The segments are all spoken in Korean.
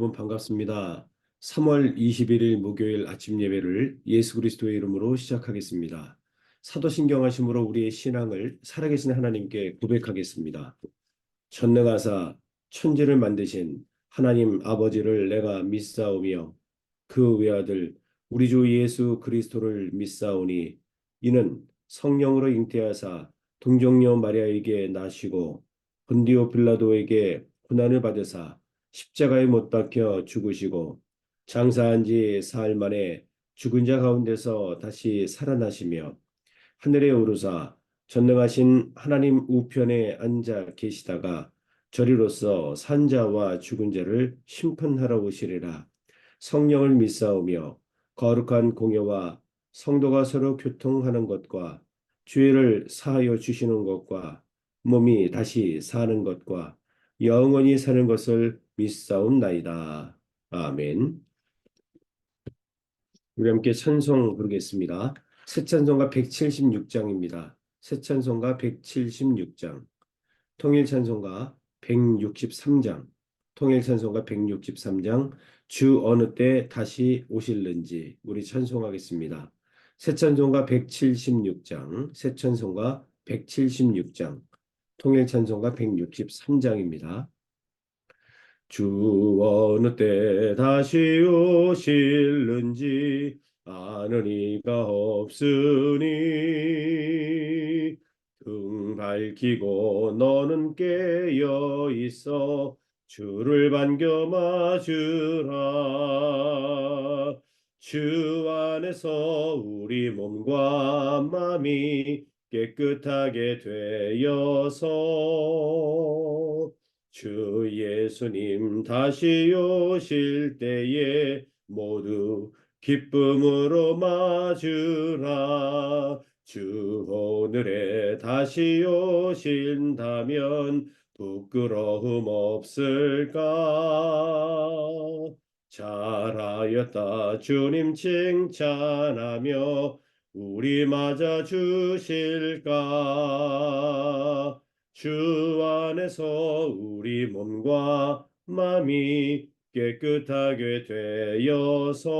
여러분 반갑습니다. 3월 21일 목요일 아침 예배를 예수 그리스도의 이름으로 시작하겠습니다. 사도신경 하심으로 우리의 신앙을 살아계신 하나님께 고백하겠습니다. 전능하사 천지를 만드신 하나님 아버지를 내가 믿사오며 그 외아들 우리 주 예수 그리스도를 믿사오니 이는 성령으로 잉태하사 동정녀 마리아에게 나시고 본디오 빌라도에게 고난을 받으사 십자가에 못 박혀 죽으시고 장사한 지 사흘 만에 죽은 자 가운데서 다시 살아나시며 하늘에 오르사 전능하신 하나님 우편에 앉아 계시다가 저리로서 산 자와 죽은 자를 심판하러 오시리라. 성령을 믿사오며 거룩한 공예와 성도가 서로 교통하는 것과 죄를 사하여 주시는 것과 몸이 다시 사는 것과 영원히 사는 것을 믿사옵나이다. 아멘. 우리 함께 찬송 부르겠습니다. 새 찬송가 176장입니다. 새 찬송가 176장, 통일 찬송가 163장, 통일 찬송가 163장, 주 어느 때 다시 오실는지 우리 찬송하겠습니다. 새 찬송가 176장, 새 찬송가 176장, 통일 찬송가 163장입니다. 주 어느 때 다시 오실는지 아는 이가 없으니 등 밝히고 너는 깨어 있어 주를 반겨 맞으라. 주 안에서 우리 몸과 마음이 깨끗하게 되어서 주 예수님 다시 오실 때에 모두 기쁨으로 맞으라. 주 오늘에 다시 오신다면 부끄러움 없을까? 잘하였다 주님 칭찬하며 우리 맞아 주실까? 주 안에서 우리 몸과 마음이 깨끗하게 되어서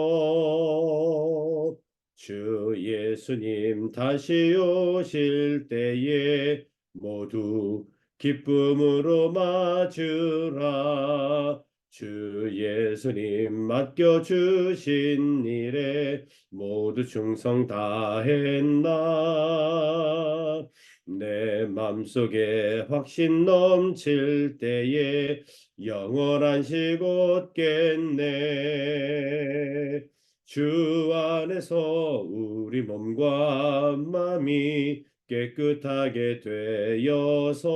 주 예수님 다시 오실 때에 모두 기쁨으로 맞으라. 주 예수님 맡겨주신 일에 모두 충성 다했나. 내 맘속에 확신 넘칠 때에 영원한 식 얻겠네. 주 안에서 우리 몸과 마음이 깨끗하게 되어서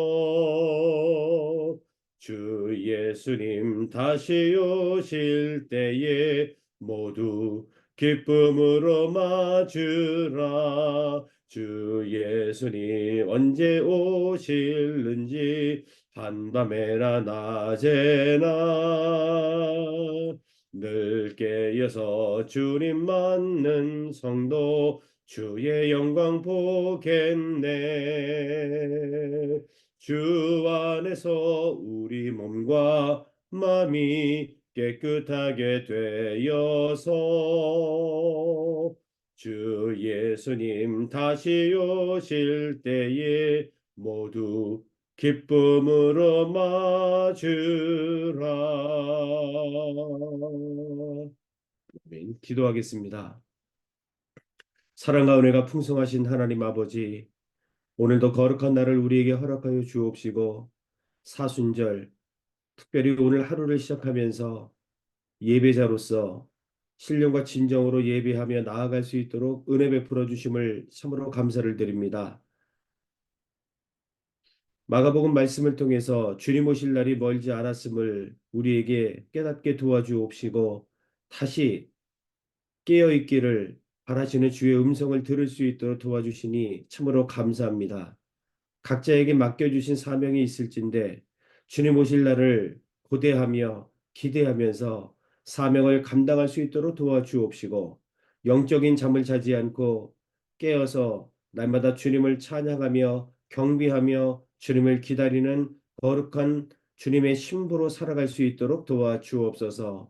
주 예수님 다시 오실 때에 모두 기쁨으로 맞으라. 주 예수님 언제 오실는지 한밤에나 낮에나 늘 깨어서 주님 맞는 성도 주의 영광 보겠네. 주 안에서 우리 몸과 마음이 깨끗하게 되어서 주 예수님 다시 오실 때에 모두 기쁨으로 맞으라. 아멘. 기도하겠습니다. 사랑과 은혜가 풍성하신 하나님 아버지, 오늘도 거룩한 날을 우리에게 허락하여 주옵시고 사순절, 특별히 오늘 하루를 시작하면서 예배자로서 신령과 진정으로 예배하며 나아갈 수 있도록 은혜 베풀어 주심을 참으로 감사를 드립니다. 마가복음 말씀을 통해서 주님 오실 날이 멀지 않았음을 우리에게 깨닫게 도와주옵시고 다시 깨어있기를 바라시는 주의 음성을 들을 수 있도록 도와주시니 참으로 감사합니다. 각자에게 맡겨주신 사명이 있을진데 주님 오실 날을 고대하며 기대하면서 사명을 감당할 수 있도록 도와주옵시고 영적인 잠을 자지 않고 깨어서 날마다 주님을 찬양하며 경배하며 주님을 기다리는 거룩한 주님의 신부로 살아갈 수 있도록 도와주옵소서.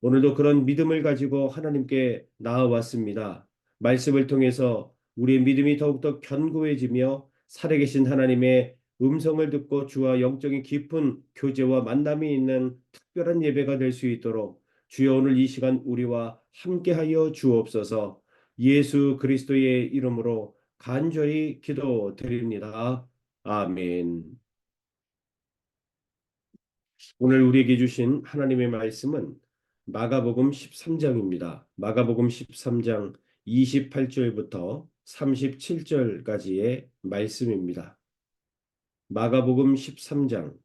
오늘도 그런 믿음을 가지고 하나님께 나아왔습니다. 말씀을 통해서 우리의 믿음이 더욱더 견고해지며 살아계신 하나님의 음성을 듣고 주와 영적인 깊은 교제와 만남이 있는 특별한 예배가 될 수 있도록 주여 오늘 이 시간 우리와 함께하여 주옵소서. 예수 그리스도의 이름으로 간절히 기도드립니다. 아멘. 오늘 우리에게 주신 하나님의 말씀은 마가복음 13장입니다. 마가복음 13장 28절부터 37절까지의 말씀입니다. 마가복음 13장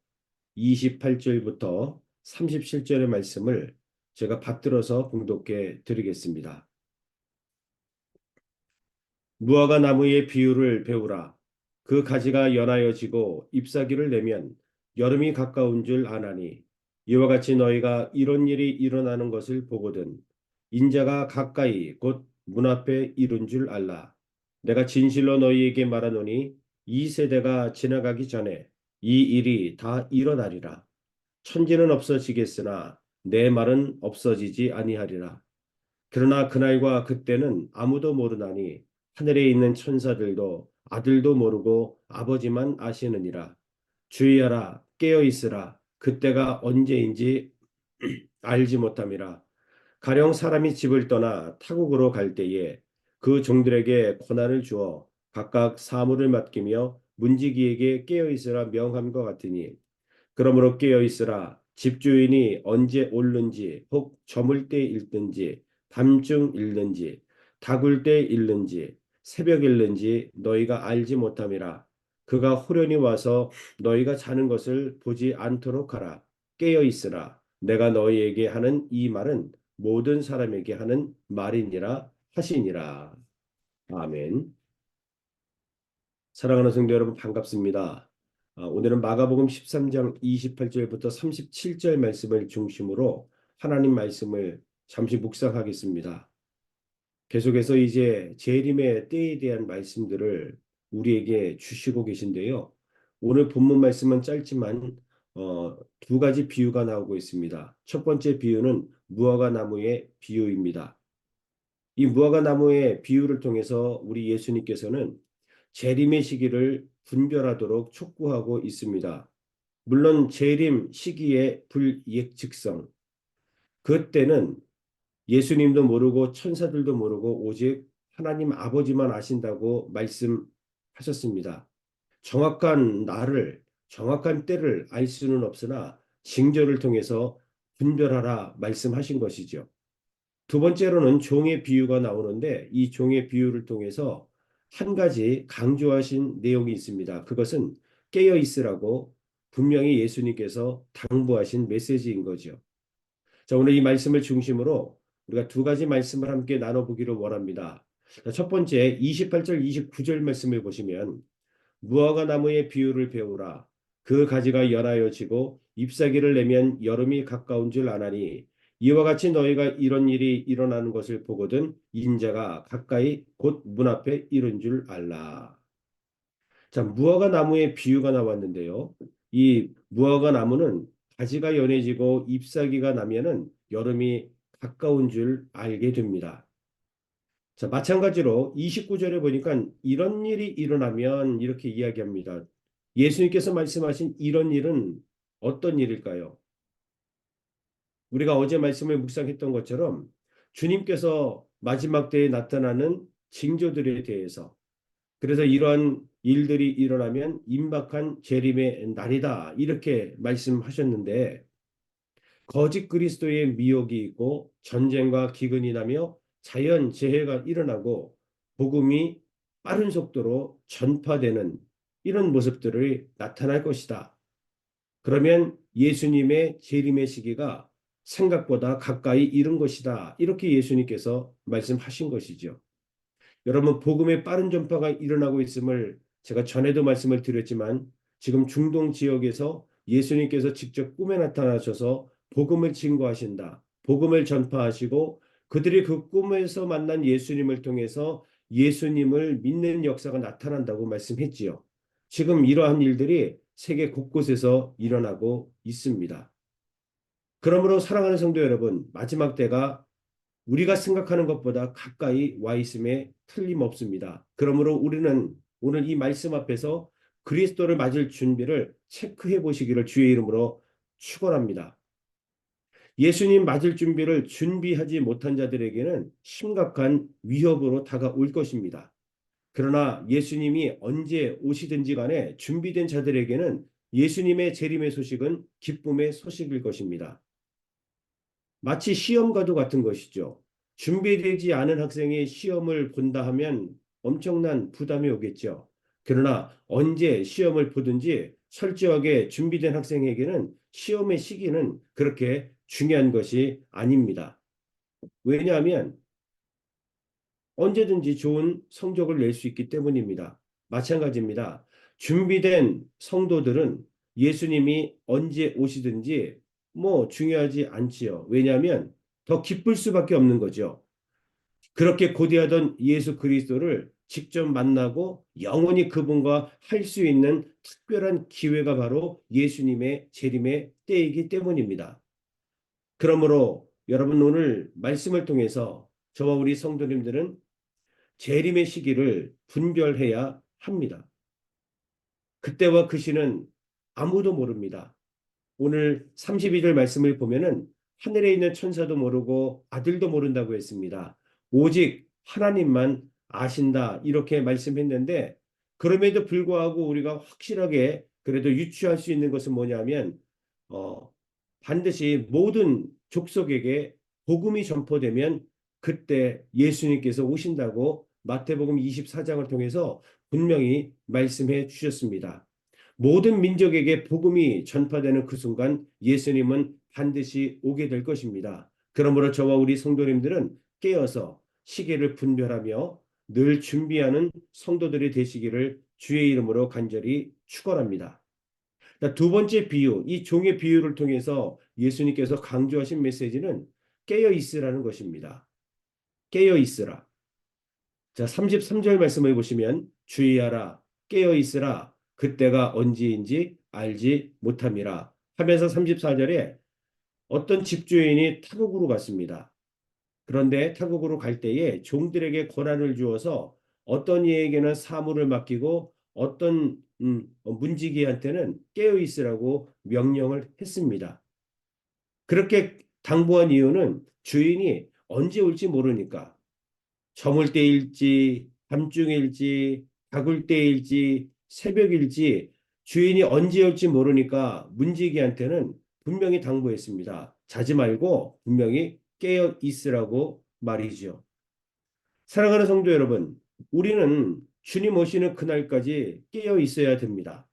28절부터 37절의 말씀을 제가 받들어서 봉독해 드리겠습니다. 무화과 나무의 비유를 배우라. 그 가지가 연하여지고 잎사귀를 내면 여름이 가까운 줄 아나니 이와 같이 너희가 이런 일이 일어나는 것을 보거든 인자가 가까이 곧 문 앞에 이른 줄 알라. 내가 진실로 너희에게 말하노니 이 세대가 지나가기 전에 이 일이 다 일어나리라. 천지는 없어지겠으나 내 말은 없어지지 아니하리라. 그러나 그날과 그때는 아무도 모르나니 하늘에 있는 천사들도 아들도 모르고 아버지만 아시느니라. 주의하라 깨어 있으라 그때가 언제인지 알지 못함이라. 가령 사람이 집을 떠나 타국으로 갈 때에 그 종들에게 권한을 주어 각각 사물을 맡기며 문지기에게 깨어 있으라 명함과 같으니 그러므로 깨어 있으라. 집주인이 언제 올는지 혹 저물 때 읽든지 밤중 읽는지 다굴 때 읽는지 새벽 읽는지 너희가 알지 못함이라. 그가 호련히 와서 너희가 자는 것을 보지 않도록 하라. 깨어 있으라. 내가 너희에게 하는 이 말은 모든 사람에게 하는 말이니라 하시니라. 아멘. 사랑하는 성도 여러분 반갑습니다. 오늘은 마가복음 13장 28절부터 37절 말씀을 중심으로 하나님 말씀을 잠시 묵상하겠습니다. 계속해서 이제 재림의 때에 대한 말씀들을 우리에게 주시고 계신데요. 오늘 본문 말씀은 짧지만 두 가지 비유가 나오고 있습니다. 첫 번째 비유는 무화과 나무의 비유입니다. 이 무화과 나무의 비유를 통해서 우리 예수님께서는 재림의 시기를 분별하도록 촉구하고 있습니다. 물론 재림 시기의 불예측성, 그때는 예수님도 모르고 천사들도 모르고 오직 하나님 아버지만 아신다고 말씀하셨습니다. 정확한 날을, 정확한 때를 알 수는 없으나 징조를 통해서 분별하라 말씀하신 것이죠. 두 번째로는 종의 비유가 나오는데 이 종의 비유를 통해서 한 가지 강조하신 내용이 있습니다. 그것은 깨어 있으라고 분명히 예수님께서 당부하신 메시지인 거죠. 자, 오늘 이 말씀을 중심으로 우리가 두 가지 말씀을 함께 나눠보기를 원합니다. 자, 첫 번째 28절 29절 말씀을 보시면 무화과 나무의 비유를 배우라. 그 가지가 연하여지고 잎사귀를 내면 여름이 가까운 줄 아나니 이와 같이 너희가 이런 일이 일어나는 것을 보거든 인자가 가까이 곧 문 앞에 이른 줄 알라. 자, 무화과 나무의 비유가 나왔는데요. 이 무화과 나무는 가지가 연해지고 잎사귀가 나면은 여름이 가까운 줄 알게 됩니다. 자, 마찬가지로 29절에 보니까 이런 일이 일어나면 이렇게 이야기합니다. 예수님께서 말씀하신 이런 일은 어떤 일일까요? 우리가 어제 말씀을 묵상했던 것처럼 주님께서 마지막 때에 나타나는 징조들에 대해서 그래서 이러한 일들이 일어나면 임박한 재림의 날이다 이렇게 말씀하셨는데 거짓 그리스도의 미혹이 있고 전쟁과 기근이 나며 자연 재해가 일어나고 복음이 빠른 속도로 전파되는 이런 모습들이 나타날 것이다. 그러면 예수님의 재림의 시기가 생각보다 가까이 이른 것이다. 이렇게 예수님께서 말씀하신 것이죠. 여러분, 복음의 빠른 전파가 일어나고 있음을 제가 전에도 말씀을 드렸지만 지금 중동 지역에서 예수님께서 직접 꿈에 나타나셔서 복음을 증거하신다. 복음을 전파하시고 그들이 그 꿈에서 만난 예수님을 통해서 예수님을 믿는 역사가 나타난다고 말씀했지요. 지금 이러한 일들이 세계 곳곳에서 일어나고 있습니다. 그러므로 사랑하는 성도 여러분, 마지막 때가 우리가 생각하는 것보다 가까이 와 있음에 틀림없습니다. 그러므로 우리는 오늘 이 말씀 앞에서 그리스도를 맞을 준비를 체크해 보시기를 주의 이름으로 축원합니다. 예수님 맞을 준비를 준비하지 못한 자들에게는 심각한 위협으로 다가올 것입니다. 그러나 예수님이 언제 오시든지 간에 준비된 자들에게는 예수님의 재림의 소식은 기쁨의 소식일 것입니다. 마치 시험과도 같은 것이죠. 준비되지 않은 학생이 시험을 본다 하면 엄청난 부담이 오겠죠. 그러나 언제 시험을 보든지 철저하게 준비된 학생에게는 시험의 시기는 그렇게 중요한 것이 아닙니다. 왜냐하면 언제든지 좋은 성적을 낼 수 있기 때문입니다. 마찬가지입니다. 준비된 성도들은 예수님이 언제 오시든지 중요하지 않지요. 왜냐하면 더 기쁠 수밖에 없는 거죠. 그렇게 고대하던 예수 그리스도를 직접 만나고 영원히 그분과 할 수 있는 특별한 기회가 바로 예수님의 재림의 때이기 때문입니다. 그러므로 여러분 오늘 말씀을 통해서 저와 우리 성도님들은 재림의 시기를 분별해야 합니다. 그때와 그 시는 아무도 모릅니다. 오늘 32절 말씀을 보면은 하늘에 있는 천사도 모르고 아들도 모른다고 했습니다. 오직 하나님만 아신다 이렇게 말씀했는데 그럼에도 불구하고 우리가 확실하게 그래도 유추할 수 있는 것은 뭐냐면 어, 반드시 모든 족속에게 복음이 전포되면 그때 예수님께서 오신다고 마태복음 24장을 통해서 분명히 말씀해 주셨습니다. 모든 민족에게 복음이 전파되는 그 순간 예수님은 반드시 오게 될 것입니다. 그러므로 저와 우리 성도님들은 깨어서 시계를 분별하며 늘 준비하는 성도들이 되시기를 주의 이름으로 간절히 축원합니다. 두 번째 비유, 이 종의 비유를 통해서 예수님께서 강조하신 메시지는 깨어 있으라는 것입니다. 깨어 있으라. 자, 33절 말씀을 보시면 주의하라, 깨어 있으라, 그때가 언제인지 알지 못함이라 하면서 34절에 어떤 집주인이 타국으로 갔습니다. 그런데 타국으로 갈 때에 종들에게 권한을 주어서 어떤 이에게는 사물을 맡기고 어떤 문지기한테는 깨어 있으라고 명령을 했습니다. 그렇게 당부한 이유는 주인이 언제 올지 모르니까 저물 때일지 밤중일지 가굴 때일지 새벽일지 주인이 언제 올지 모르니까 문지기한테는 분명히 당부했습니다. 자지 말고 분명히 깨어 있으라고 말이죠. 사랑하는 성도 여러분, 우리는 주님 오시는 그날까지 깨어 있어야 됩니다.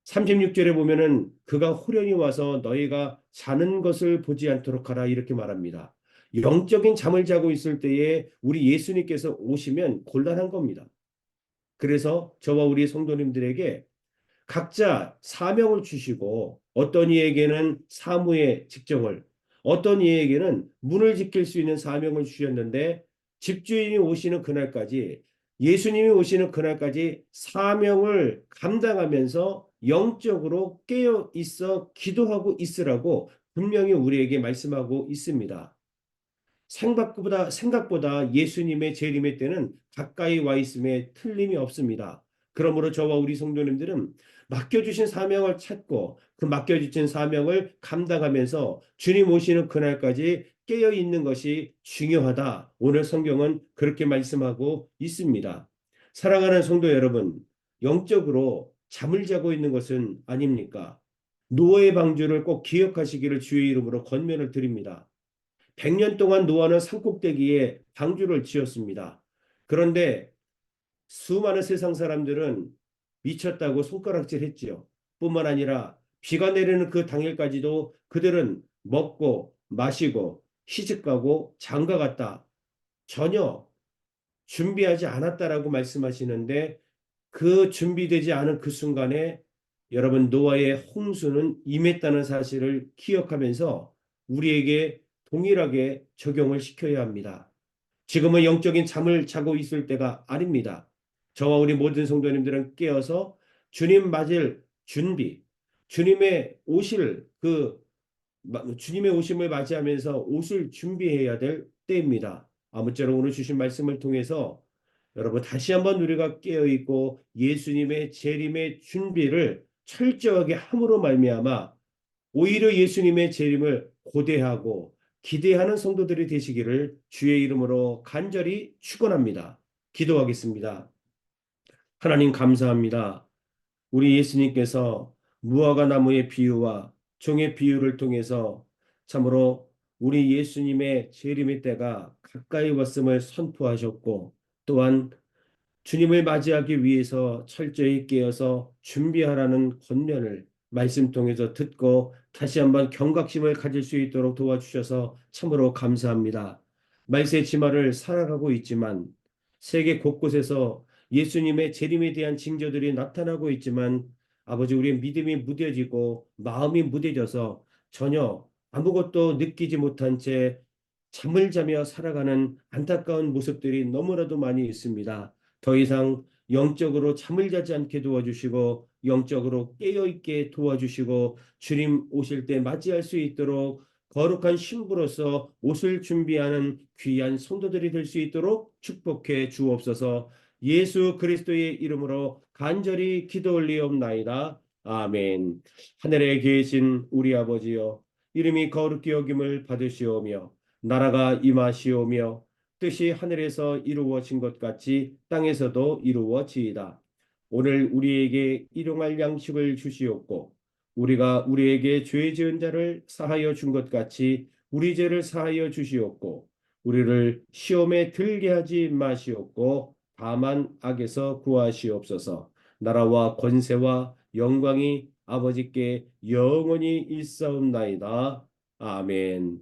36절에 보면은 그가 호련히 와서 너희가 자는 것을 보지 않도록 하라 이렇게 말합니다. 영적인 잠을 자고 있을 때에 우리 예수님께서 오시면 곤란한 겁니다. 그래서 저와 우리 성도님들에게 각자 사명을 주시고 어떤 이에게는 사무의 직정을 어떤 이에게는 문을 지킬 수 있는 사명을 주셨는데 집주인이 오시는 그날까지 예수님이 오시는 그날까지 사명을 감당하면서 영적으로 깨어 있어 기도하고 있으라고 분명히 우리에게 말씀하고 있습니다. 생각보다 예수님의 재림의 때는 가까이 와 있음에 틀림이 없습니다. 그러므로 저와 우리 성도님들은 맡겨주신 사명을 찾고 그 맡겨주신 사명을 감당하면서 주님 오시는 그날까지 깨어 있는 것이 중요하다. 오늘 성경은 그렇게 말씀하고 있습니다. 사랑하는 성도 여러분, 영적으로 잠을 자고 있는 것은 아닙니까? 노아의 방주를 꼭 기억하시기를 주의 이름으로 권면을 드립니다. 100년 동안 노아는 산꼭대기에 방주를 지었습니다. 그런데 수많은 세상 사람들은 미쳤다고 손가락질했지요. 뿐만 아니라 비가 내리는 그 당일까지도 그들은 먹고 마시고 시집가고 장가갔다. 전혀 준비하지 않았다라고 말씀하시는데 그 준비되지 않은 그 순간에 여러분 노아의 홍수는 임했다는 사실을 기억하면서 우리에게 동일하게 적용을 시켜야 합니다. 지금은 영적인 잠을 자고 있을 때가 아닙니다. 저와 우리 모든 성도님들은 깨어서 주님 맞을 준비, 주님의 오실 주님의 오심을 맞이하면서 옷을 준비해야 될 때입니다. 아무쪼록 오늘 주신 말씀을 통해서 여러분 다시 한번 우리가 깨어 있고 예수님의 재림의 준비를 철저하게 함으로 말미암아 오히려 예수님의 재림을 고대하고 기대하는 성도들이 되시기를 주의 이름으로 간절히 축원합니다. 기도하겠습니다. 하나님 감사합니다. 우리 예수님께서 무화과 나무의 비유와 종의 비유를 통해서 참으로 우리 예수님의 재림의 때가 가까이 왔음을 선포하셨고 또한 주님을 맞이하기 위해서 철저히 깨어서 준비하라는 권면을 말씀 통해서 듣고 다시 한번 경각심을 가질 수 있도록 도와주셔서 참으로 감사합니다. 말세 지마를 살아가고 있지만 세계 곳곳에서 예수님의 재림에 대한 징조들이 나타나고 있지만 아버지 우리의 믿음이 무뎌지고 마음이 무뎌져서 전혀 아무것도 느끼지 못한 채 잠을 자며 살아가는 안타까운 모습들이 너무나도 많이 있습니다. 더 이상 영적으로 잠을 자지 않게 도와주시고 영적으로 깨어있게 도와주시고 주님 오실 때 맞이할 수 있도록 거룩한 신부로서 옷을 준비하는 귀한 성도들이 될 수 있도록 축복해 주옵소서. 예수 그리스도의 이름으로 간절히 기도 올리옵나이다. 아멘. 하늘에 계신 우리 아버지여 이름이 거룩히 여김을 받으시오며 나라가 임하시오며 뜻이 하늘에서 이루어진 것 같이 땅에서도 이루어지이다. 오늘 우리에게 일용할 양식을 주시옵고 우리가 우리에게 죄 지은 자를 사하여 준 것 같이 우리 죄를 사하여 주시옵고 우리를 시험에 들게 하지 마시옵고 다만 악에서 구하시옵소서. 나라와 권세와 영광이 아버지께 영원히 있사옵나이다. 아멘.